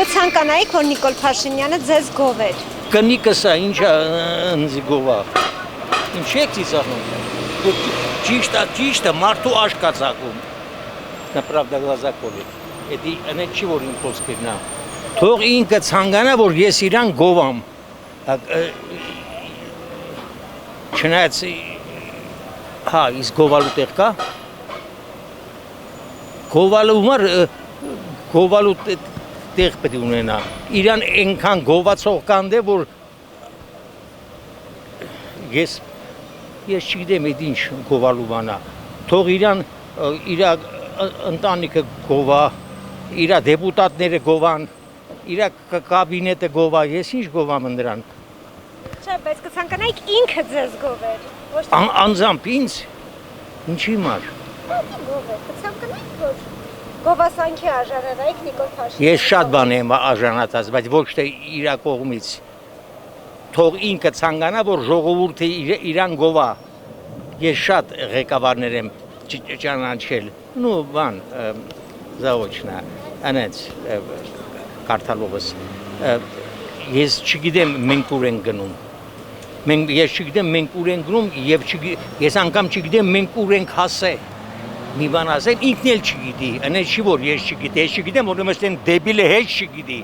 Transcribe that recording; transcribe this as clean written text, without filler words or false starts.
Կցանկանայիք, որ Նիկոլ Փաշինյանը ձեզ գովեր։ Կնիկս է, ինչ ինձ գովա։ Ինչ եք ծիծաղում։ Ճիշտ է, մարդու աշկ է ծագում։ На правда глаза колի։ Էդի այնա չի որ իմ խոսքերն է։ Թող ինքը ցանկանա, որ ես իրան գովամ։ Չնայած հա, իսկ գովալու տեղ կա։ Գովալու տեղ պետք է ունենա։ Իրան այնքան գովացող կանդե, որ ես չգիտեմ այդ ինչ գովալու բանա։ Թող իրան իր ընտանիքը գովա, իր դեպուտատները գովան, իր կաբինետը գովա, ես ինչ գովամ նրան։ Չէ, բայց կցանկանայիք ինքը ձեզ գովեր։ Անձամբ ինձ, ինչի մար։ Գովեր, կցանկանայիք, որ գովասանքի արժանանայիք Նիկոլ Փաշինյանը։ Ես շատ բան եմ արժանացած, բայց ոչ թե իր կողմից։ Թող ինքը ցանկանա, որ ժողովուրդը իրան գովա։ Ես շատ ղեկավարներ եմ ճանաչել, ну, բան, заочно, անց կարդալովս։ Ես չգիտեմ մենք ուր ենք գնում։ Ես չգիտեմ մենք ուր ենք գնում եւ ես անգամ չգիտեմ մենք ուր ենք հասել։ Մի բան ասեմ, ինքն էլ չգիտի, այնպես չի որ ես չգիտեմ, որ ուրեմն դեբիլը հետ չգիտի։